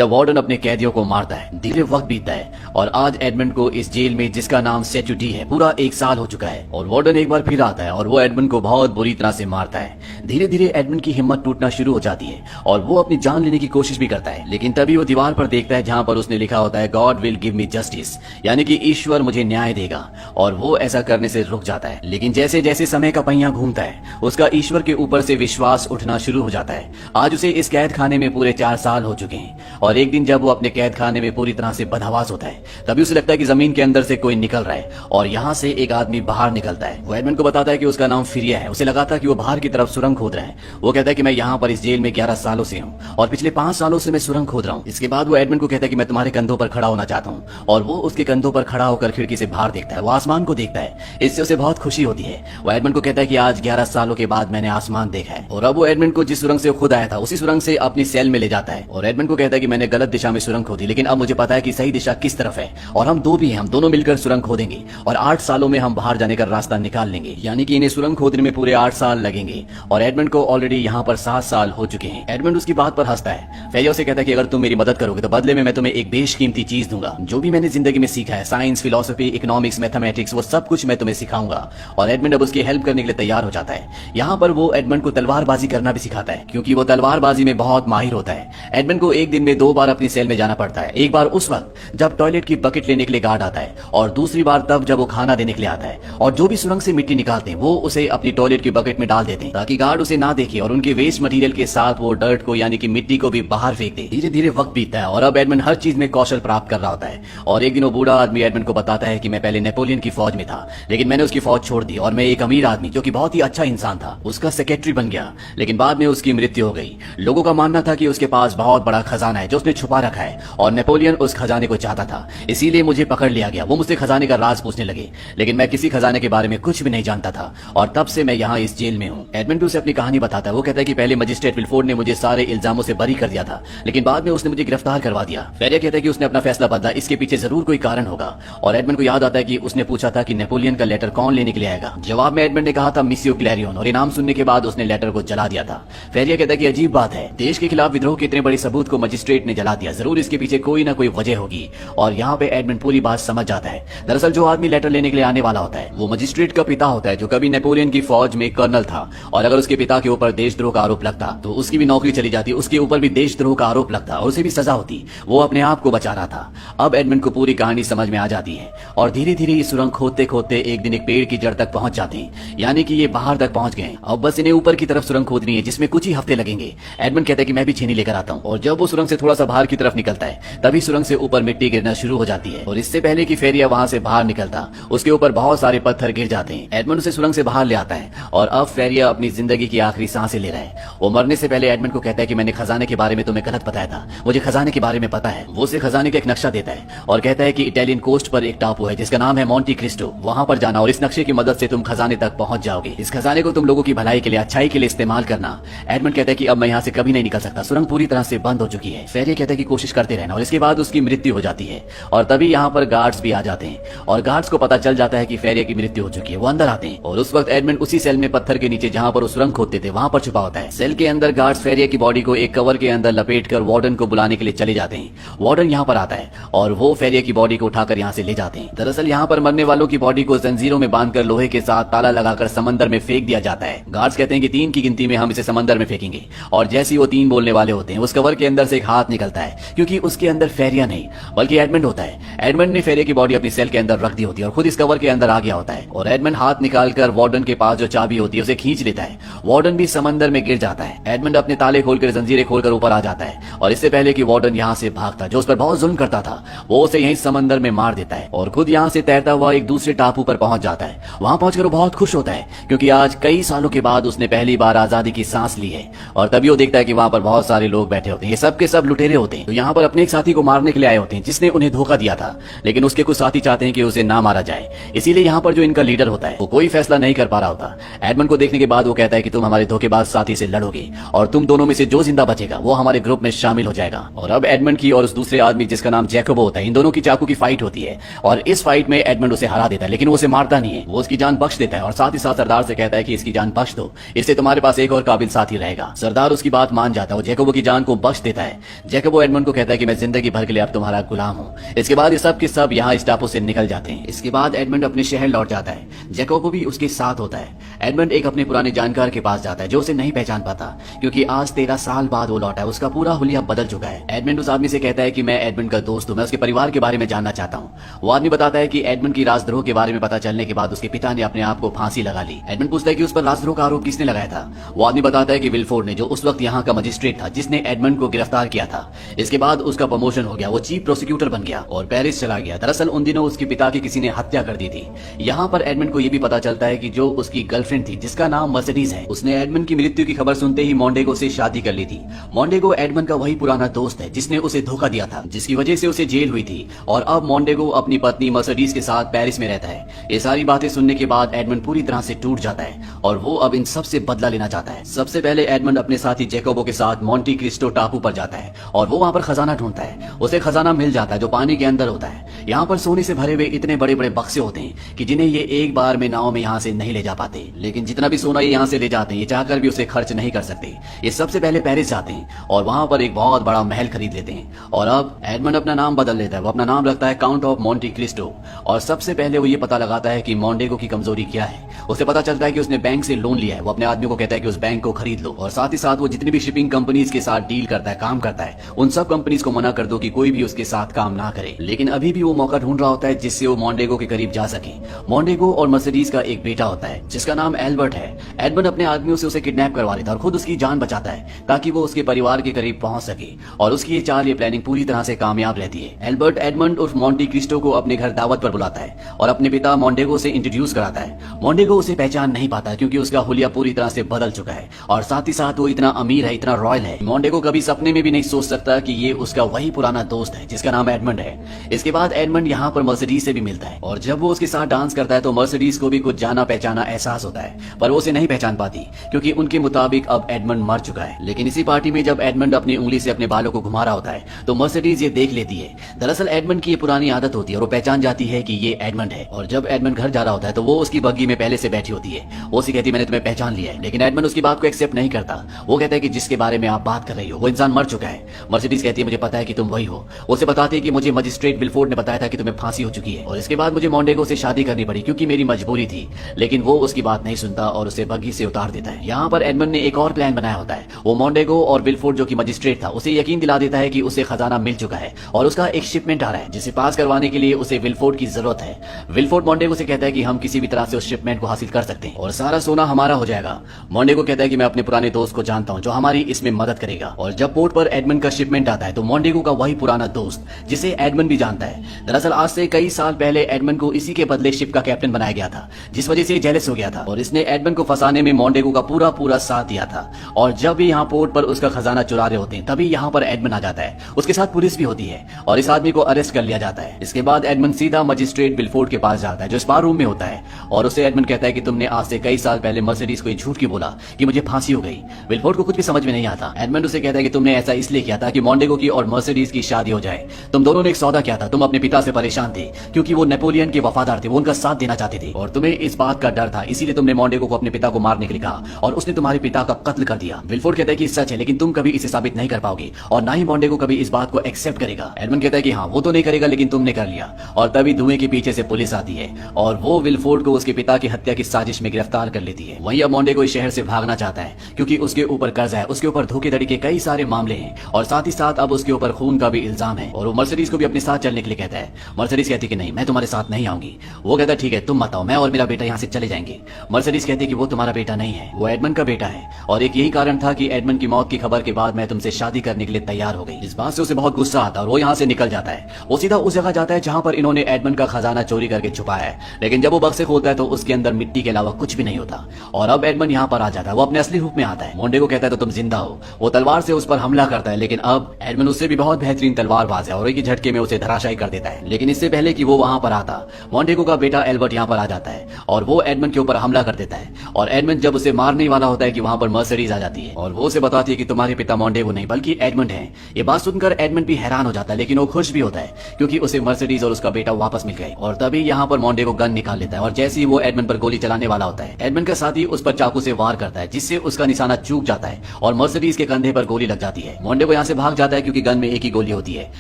जब वार्डन अपने कैदियों को मारता है। धीरे वक्त बीतता है और आज एडमंड को इस जेल में, जिसका नाम सेचुटी है, पूरा 1 साल हो चुका है। और वार्डन एक बार फिर आता है और वो एडमंड को बहुत बुरी तरह से मारता है। धीरे धीरे एडमंड की हिम्मत टूटना शुरू हो जाती है और वो अपनी जान लेने की कोशिश भी करता है, लेकिन तभी वो दीवार पर देखता है जहां पर उसने लिखा होता है God will give me justice, यानी कि ईश्वर मुझे न्याय देगा। और वो ऐसा करने से रुक जाता है, लेकिन जैसे जैसे समय का पहिया घूमता है उसका ईश्वर के ऊपर से विश्वास उठना शुरू हो जाता है। आज उसे इस कैद खाने में पूरे 4 साल हो चुके हैं और एक दिन जब वो अपने कैद खाने में पूरी तरह से बदहवास होता है, तभी उसे लगता है कि जमीन के अंदर से कोई निकल रहा है और यहाँ से एक आदमी बाहर निकलता है। वो एडमंड को बताता है कि उसका नाम फिरिया है। उसे लगा था कि वो बाहर की तरफ सुरंग खोद रहा है। वो कहता है कि मैं यहाँ पर इस जेल में 11 सालों से हूँ और पिछले 5 सालों से मैं सुरंग खोद रहा हूँ। इसके बाद वो एडमंड को कहता है कि मैं तुम्हारे कंधों पर खड़ा होना चाहता हूँ, और वो उसके कंधों पर खड़ा होकर खिड़की से बाहर देखता है। वो आसमान को देखता है, इससे उसे बहुत खुशी होती है। वो एडमंड को कहता है कि आज 11 सालों के बाद मैंने आसमान देखा है। और अब वो एडमंड को जिस सुरंग से खुद आया था उसी सुरंग से अपनी सेल में ले जाता है और एडमंड को कहता है कि मैंने गलत दिशा में सुरंग खोदी, लेकिन अब मुझे पता है कि सही दिशा किस तरफ है और हम दो भी हैं, हम दोनों मिलकर सुरंग खोदेंगे और 8 सालों में हम बाहर जाने का रास्ता निकाल लेंगे। यानी कि इन्हें सुरंग खोदने में पूरे 8 साल लगेंगे और एडमंड को ऑलरेडी यहाँ पर 7 साल हो चुके हैं। एडमंड उसकी बात पर हंसता है। फेरिया से कहता है कि अगर तुम मेरी मदद करोगे तो बदले में मैं तुम्हें एक बेशकीमती चीज दूंगा। जो भी मैंने जिंदगी में सीखा है, साइंस, फिलोसफी, इकोनॉमिक्स, मैथमेटिक्स, वो सब कुछ मैं तुम्हें सिखाऊंगा। और एडमंड अब उसकी हेल्प करने के लिए तैयार हो जाता है। यहाँ पर वो एडमंड को तलवारबाजी करना भी सिखाता है, क्योंकि वो तलवारबाजी में बहुत माहिर होता है। एडमंड को एक दिन में 2 बार अपनी सेल में जाना पड़ता है। एक बार उस वक्त जब टॉयलेट की बकेट लेने के लिए गार्ड आता है और दूसरी बार तब जब वो खाना देने के लिए आता है। और जो भी सुरंग से मिट्टी निकालते हैं वो उसे अपनी टॉयलेट की बकेट में डाल देते हैं ताकि गार्ड उसे ना देखे और उनके वेस्ट मटेरियल के साथ वो डर्ट को, यानी कि मिट्टी को भी बाहर फेंक दे। धीरे धीरे वक्त बीतता है और अब एडमंड हर चीज में कौशल प्राप्त कर रहा होता है। और एक दिन वो बूढ़ा आदमी एडमंड को बताता है कि मैं पहले नेपोलियन की फौज में था, लेकिन मैंने उसकी फौज छोड़ दी और मैं एक अमीर आदमी, जो कि बहुत ही अच्छा इंसान था, उसका सेक्रेटरी बन गया। लेकिन बाद में उसकी मृत्यु हो गई। लोगों का मानना था कि उसके पास बहुत बड़ा खजाना है जो उसने छुपा रखा है और नेपोलियन उस खजाने को चाहता था, इसीलिए मुझे पकड़ लिया गया। वो मुझसे खजाने का राज पूछने लगे, लेकिन मैं किसी खजाने के बारे में कुछ भी नहीं जानता था और तब से मैं यहाँ इस जेल में हूँ। एडमंड उसे अपनी कहानी बताता है। वो कहता है कि पहले मजिस्ट्रेट विलफोर्ड ने मुझे सारे इल्जामों से बरी कर दिया था, लेकिन बाद में उसने मुझे गिरफ्तार करवा दिया। फेरिया कहता है कि उसने अपना फैसला बदला, इसके पीछे जरूर कोई कारण होगा। और एडमंड को याद आता है कि उसने पूछा था कि नेपोलियन का लेटर कौन लेने के लिए आएगा। जवाब में एडमंड ने कहा था मिसियो क्लैरियन, और इनाम सुनने के बाद उसने लेटर को जला दिया था। फेरिया कहता है कि अजीब बात है, देश के खिलाफ विद्रोह के इतने बड़े सबूत को मजिस्ट्रेट ने जला दिया, जरूर इसके पीछे कोई ना कोई वजह होगी। और यहाँ पे एडमंड पूरी बात समझ जाता है। दरअसल जो आदमी लेटर लेने के लिए आने वाला होता है वो मजिस्ट्रेट का पिता होता है, जो कभी नेपोलियन की फौज में कर्नल था। और अगर उसके पिता के ऊपर देशद्रोह का आरोप लगता तो उसकी भी नौकरी चली जाती, उसके ऊपर भी देशद्रोह का आरोप लगता और उसे भी सजा होती। वो अपने आप को बचा रहा था। अब एडमंड को पूरी कहानी समझ में आ जाती है और धीरे धीरे ये सुरंग खोदते खोदते एक दिन एक पेड़ की जड़ तक पहुंच जाते हैं, यानी कि ये बाहर तक पहुंच गए। अब बस इन्हें ऊपर की तरफ सुरंग खोदनी है, जिसमें कुछ ही हफ्ते लगेंगे। एडमंड कहता है कि मैं भी छीनी लेकर आता हूँ। और जब वो सुरंग से थोड़ा सा बाहर की तरफ निकलता है तभी सुरंग से ऊपर मिट्टी गिरना शुरू हो जाती है। और इससे पहले कि फेरिया वहां से बाहर निकलता उसके ऊपर बहुत सारे पत्थर गिर जाते हैं। एडमंड उसे सुरंग से बाहर ले आता है और अब फेरिया अपनी जिंदगी की आखिरी सांसें ले रहा है। वो मरने से पहले एडमंड को कहता है कि मैंने खजाने के बारे में तुम्हें गलत बताया था, मुझे खजाने के बारे में पता है। वो उसे खजाने का एक नक्शा देता है और कहता है कि इटालियन कोस्ट पर एक टापू है जिसका नाम है मोंटी क्रिस्टो, वहां पर जाना और इस नक्शे की मदद से तुम खजाने तक पहुंच जाओगे। इस खजाने को तुम लोगों की भलाई के लिए, अच्छाई के लिए इस्तेमाल करना। एडमंड कहता है कि अब मैं यहाँ से कभी नहीं निकल सकता, सुरंग पूरी तरह से बंद हो चुकी है। फेरिया कहता है कि कोशिश करते रहना। और इसके बाद उसकी मृत्यु हो जाती है और तभी यहाँ पर गार्ड्स भी आ जाते हैं और गार्ड्स को पता चल जाता है कि फेरिया की मृत्यु हो चुकी है। वो अंदर आते हैं और उस वक्त एडमंड उसी सेल में पत्थर के नीचे जहाँ पर वो सुरंग खोदते थे वहां पर छुपा होता है। सेल के अंदर गार्ड्स फेरिया की बॉडी को एक कवर के अंदर लपेटकर वार्डन को बुलाने के लिए चले जाते हैं। वार्डन यहाँ पर आता है और वो फेरिया की बॉडी को उठाकर यहाँ से ले जाते हैं। दरअसल यहाँ पर मरने वालों की बॉडी को जंजीरों में बांधकर लोहे के साथ ताला लगाकर समंदर में फेंक दिया जाता है। गार्ड्स कहते हैं कि 3 की गिनती में हम इसे समंदर में फेंकेंगे। और जैसे वो 3 बोलने वाले होते हैं उस कवर के अंदर से एक हाथ निकलता है, क्योंकि उसके अंदर फेरिया नहीं बल्कि एडमंड होता है। एडमंड ने फेरिया की बॉडी अपनी सेल के अंदर रख दी होती है और खुद इस कवर के अंदर आ गया होता है। और एडमंड हाथ निकालकर वार्डन के पास जो चाबी होती है उसे खींच लेता है। वार्डन भी समंदर में गिर जाता है। एडमंड अपने ताले खोलकर जंजीरें खोलकर ऊपर आ जाता है और इससे पहले कि वार्डन यहाँ से भागता, जो उस पर बहुत जुल्म करता था, वो उसे यहीं समंदर में मार देता है और खुद यहाँ से तैरता हुआ एक दूसरे टापू पर पहुंच जाता है। वहां पहुंचकर वो बहुत खुश होता है क्योंकि आज कई सालों के बाद उसने पहली बार आजादी की सांस ली है। और तभी वो देखता है कि वहां पर बहुत सारे लोग बैठे होते हैं, ये सब के सब लुटेरे होते हैं, तो यहाँ पर अपने एक साथी को मारने के लिए आए होते हैं जिसने उन्हें धोखा दिया था। लेकिन उसके कुछ साथी चाहते हैं कि उसे ना मारा जाए, इसीलिए यहाँ पर जो इनका लीडर होता है वो कोई फैसला नहीं कर पा रहा होता। एडमंड को देखने के बाद वो कहता है कि तुम हमारे धोखेबाज साथी से लड़ोगे और तुम दोनों में से जो जिंदा बचेगा वो हमारे ग्रुप में शामिल हो जाएगा। और अब एडमंड की और उस दूसरे आदमी जिसका नाम जैकोबो होता है, इन दोनों की चाकू की फाइट होती है और इस फाइट में एडमंड उसे हरा देता है, लेकिन वो उसे मारता नहीं है, वो उसकी जान बख्श देता है और साथ ही साथ सरदार से कहता है कि इसकी जान बख्श दो, इससे तुम्हारे पास एक और काबिल साथी रहेगा। सरदार उसकी बात मान जाता है और जैकोबो की जान को बख्श देता है। जैकब वो एडमंड को कहता है कि मैं जिंदगी भर के लिए अब तुम्हारा गुलाम हूँ। इसके बाद ये सब के सब यहाँ इस टापू से निकल जाते हैं। इसके बाद एडमंड अपने शहर लौट जाता है। जैकब भी उसके साथ होता है। एडमंड एक अपने पुराने जानकार के पास जाता है जो उसे नहीं पहचान पाता, क्योंकि आज 13 साल बाद वो लौटा है। उसका पूरा हुलिया बदल चुका है। एडमंड उस आदमी से कहता है कि मैं एडमंड का दोस्त हूँ, मैं उसके परिवार के बारे में जानना चाहता हूँ। वो आदमी बताता है कि एडमंड की राजद्रोह के बारे में पता चलने के बाद उसके पिता ने अपने आप को फांसी लगा ली। एडमंड पूछता है कि उस पर राजद्रोह का आरोप किसने लगाया था। वो आदमी बताता है कि विलफोर्ड ने, जो उस वक्त यहाँ का मजिस्ट्रेट था जिसने एडमंड को गिरफ्तार किया था। इसके बाद उसका प्रमोशन हो गया, वो चीफ प्रोसिक्यूटर बन गया और पेरिस चला गया। दरअसल उन दिनों उसके पिता की किसी ने हत्या कर दी थी। यहाँ पर एडमंड को यह भी पता चलता है कि जो उसकी गर्लफ्रेंड थी जिसका नाम मर्सिडीज है, उसने एडमंड की मृत्यु की खबर सुनते ही मोंडेगो से शादी कर ली थी। मोंडेगो एडमंड का वही पुराना दोस्त है जिसने उसे धोखा दिया था, जिसकी वजह से उसे जेल हुई थी। और अब मोंडेगो अपनी पत्नी मर्सिडीज के साथ पेरिस में रहता है। ये सारी बातें सुनने के बाद एडमंड पूरी तरह से टूट जाता है और वो अब इन सब से बदला लेना चाहता है। सबसे पहले एडमंड अपने साथी जैकोबो के साथ मोंटी क्रिस्टो टापू पर जाता है और वो वहाँ पर खजाना ढूंढता है। उसे खजाना मिल जाता है जो पानी के अंदर होता है। यहाँ पर सोने से भरे हुए इतने बड़े बड़े बक्से होते हैं कि जिन्हें ये एक बार में नाव में यहाँ से नहीं ले जा पाते। लेकिन जितना भी सोना ये यहाँ से ले जाते हैं, ये चाहकर भी उसे खर्च नहीं कर सकते। ये सबसे पहले पेरिस जाते हैं और वहाँ पर एक बहुत बड़ा महल खरीद लेते हैं। और अब एडमंड अपना नाम बदल लेता है। वो अपना नाम रखता है काउंट ऑफ मोंटी क्रिस्टो। और सबसे पहले वो ये पता लगाता है कि मोंडेगो की कमजोरी क्या है। उसे पता चलता है कि उसने बैंक से लोन लिया है। वो अपने आदमी को कहता है कि उस बैंक को खरीद लो और साथ ही साथ वो जितनी भी शिपिंग कंपनीज के साथ डील करता है, काम करता है, उन सब कंपनीज को मना कर दो कि कोई भी उसके साथ काम ना करे। लेकिन अभी भी वो मौका ढूंढ रहा होता है जिससे वो मोंडेगो के करीब जा सके। मोंडेगो और मर्सिडीज का एक बेटा होता है जिसका नाम एल्बर्ट है। एडमंड अपने आदमियों से उसे किडनैप करवा लेता है और खुद उसकी जान बचाता है ताकि वो उसके परिवार के करीब पहुंच सके। और उसकी ये चाल, ये प्लानिंग पूरी तरह से कामयाब रहती है। एल्बर्ट एडमंड उर्फ मोंटी क्रिस्टो को अपने घर दावत पर बुलाता है और अपने पिता मोंडेगो से इंट्रोड्यूस कराता है। मोंडेगो उसे पहचान नहीं पाता क्योंकि उसका हुलिया पूरी तरह से बदल चुका है और साथ ही साथ वो इतना अमीर है, इतना रॉयल है। मोंडेगो कभी सपने में भी नहीं सोच सकता कि ये उसका वही पुराना दोस्त है जिसका नाम एडमंड है। इसके बाद एडमंड यहाँ पर मर्सिडीज से भी मिलता है और जब वो उसके साथ डांस करता है तो मर्सिडीज को भी कुछ जाना पहचाना एहसास होता है, पर वो उसे नहीं पहचान पाती क्योंकि उनके मुताबिक अब एडमंड मर चुका है। लेकिन इसी पार्टी में जब एडमंड अपनी उंगली से अपने बालों को घुमा रहा होता है तो मर्सिडीज ये देख लेती है। दरअसल एडमंड की ये पुरानी आदत होती है और वो पहचान जाती है कि ये एडमंड है। और जब एडमंड घर जा रहा होता है तो वो उसकी बग्गी में पहले से बैठी होती है। वो उसे कहती है मैंने तुम्हें पहचान लिया है। लेकिन एडमंड उसकी बात को एक्सेप्ट नहीं करता। वो कहता है कि जिसके बारे में आप बात कर रही हो वो इंसान मर चुका है। मर्सिडीज कहती है मुझे पता है कि तुम वही हो। उसे बताती है कि मुझे मजिस्ट्रेट विलफोर्ड ने बताया था कि तुम्हें फांसी हो चुकी है और इसके बाद मुझे मोंडेगो से शादी करनी पड़ी क्योंकि मेरी मजबूरी थी। लेकिन वो उसकी बात नहीं सुनता और उसे बग्गी से उतार देता है। यहाँ पर एडमंड ने एक और प्लान बनाया होता है। वो मोंडेगो और विलफोर्ड जो कि मजिस्ट्रेट था उसे यकीन दिला देता है कि उसे खजाना मिल चुका है और उसका एक शिपमेंट आ रहा है जिसे पास करवाने के लिए उसे विलफोर्ड की जरूरत है। विलफोर्ड मोंडेगो से कहता है कि हम किसी भी तरह से उस शिपमेंट को हासिल कर सकते हैं और सारा सोना हमारा हो जाएगा। मोंडेगो कहता है कि मैं अपने पुराने दोस्त को जानता हूँ जो हमारी इसमें मदद करेगा। और जब पोर्ट पर एडमंड का शिपमेंट आता है तो मोंडेगो का वही पुराना दोस्त जिसे एडमंड भी जानता है। दरअसल आज से कई साल पहले एडमंड को इसी के बदले शिप का कैप्टन बनाया गया था, जिस वजह से जेलस हो गया था और इसने एडमंड को फंसाने में मोंडेगो का पूरा पूरा साथ दिया था। और जब भी यहाँ पोर्ट पर उसका खजाना चुरा रहे होते हैं तभी यहाँ पर एडमंड आ जाता है। उसके साथ पुलिस भी होती है और इस आदमी को अरेस्ट कर लिया जाता है। इसके बाद एडमंड सीधा मजिस्ट्रेट विलफोर्ड के पास जाता है जो स्पा रूम में होता है और उसे एडमंड कहता है कि तुमने आज से कई साल पहले मर्सिडीज को झूठ क्यों बोला कि मुझे फांसी हो गई। विलफोर्ड को कुछ भी समझ में नहीं आता। एडमंड उसे कहता है कि तुमने ऐसा इसलिए किया था कि मोंडेगो की और मर्सिडीज की शादी हो जाए। तुम दोनों ने एक सौदा किया था। तुम अपने पिता से परेशान थे क्योंकि वो नेपोलियन के वफादार थे, वो उनका साथ देना चाहते थे और तुम्हें इस बात का डर था, इसीलिए तुमने मोंडेगो को अपने पिता को मारने के लिए कहा और उसने तुम्हारे पिता का कत्ल कर दिया। विलफोर्ड कहता है कि सच है लेकिन तुम कभी इसे साबित नहीं कर पाओगे और ना ही मोंडेगो कभी इस बात को एक्सेप्ट करेगा। एडमंड कहता है कि हाँ वो तो नहीं करेगा लेकिन तुमने कर लिया। और तभी धुएं के पीछे से पुलिस आती है और वो विलफोर्ड को उसके पिता की हत्या की साजिश में गिरफ्तार कर लेती है। वहीं अब मोंडेगो इस शहर से भागना चाहता है क्योंकि उसके ऊपर कर्ज है, उसके ऊपर धोखेधड़ी के कई सारे मामले हैं और साथ ही साथ अब उसके ऊपर खून का भी इल्जाम है। और वो मर्सिडीज को भी अपने साथ चलने के लिए कहता है। मर्सिडीज कहती कि नहीं मैं तुम्हारे साथ नहीं आऊंगी। वो कहता है ठीक है तुम मत आओ, मैं और मेरा बेटा यहाँ से चले जाएंगे। मर्सिडीज कहती कि वो तुम्हारा बेटा नहीं है, वो एडमंड का बेटा है और एक यही कारण था कि एडमंड की मौत की खबर के बाद मैं तुमसे शादी करने के लिए तैयार हो गई। इस बात से उसे बहुत गुस्सा आता है और वो यहाँ से निकल जाता है। वो सीधा उस जगह जाता है जहाँ पर इन्होंने एडमंड का खजाना चोरी करके छुपाया है। लेकिन जब वो बक्से खोलता है तो उसके अंदर मिट्टी के अलावा कुछ भी नहीं होता और अब एडमंड यहाँ पर आ जाता है। वो अपने असली रूप में आता है। मोंडेगो कहता है तो तुम जिंदा हो। वो तलवार से उस पर हमला करता है लेकिन अब एडमंड उससे भी बहुत बेहतरीन तलवारबाज है और एक ही झटके में उसे धराशायी कर देता है। देता है। लेकिन इससे पहले कि वो वहां पर आता, मोंटेगो का बेटा एल्बर्ट यहाँ पर आ जाता है और वो एडमंड के ऊपर हमला कर देता है। और एडमंड जब उसे मारने वाला होता है कि वहां पर मर्सिडीज आ जाती है और वो उसे बताती है कि तुम्हारे पिता मोंटेगो नहीं बल्कि एडमंड है। ये बात सुनकर एडमंड भी हैरान हो जाता है, लेकिन वो खुश भी होता है क्योंकि उसे मर्सिडीज और उसका बेटा वापस मिल गए। और तभी यहाँ पर मोंटेगो गन निकाल लेता है और जैसे ही वो एडमंड पर गोली चलाने वाला होता है, एडमंड का साथी उस पर चाकू से वार करता है जिससे उसका निशाना चूक जाता है और मर्सिडीज के कंधे पर गोली लग जाती है। मोंटेगो यहाँ से भाग जाता है क्योंकि गन में एक ही गोली होती है।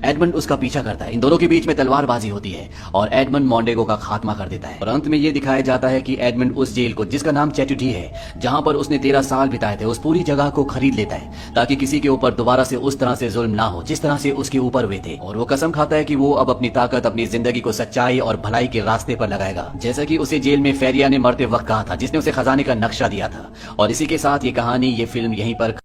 एडमंड उसका पीछा करता है, इन दोनों के बीच में तलवारबाजी होती है और एडमंड मोंटेगो का खात्मा कर देता है। और अंत में ये दिखाया जाता है कि एडमंड उस जेल को, जिसका नाम चैटुडी है, जहां पर उसने 13 साल बिताए थे, उस पूरी जगह को खरीद लेता है ताकि किसी के ऊपर दोबारा से उस तरह से जुल्म ना हो जिस तरह से उसके ऊपर हुए थे। और वो कसम खाता है कि वो अब अपनी ताकत अपनी जिंदगी को सच्चाई और भलाई के रास्ते पर लगाएगा, जैसा कि उसे जेल में फेरिया ने मरते वक्त कहा था, जिसने उसे खजाने का नक्शा दिया था। और इसी के साथ ये कहानी, ये फिल्म यहीं पर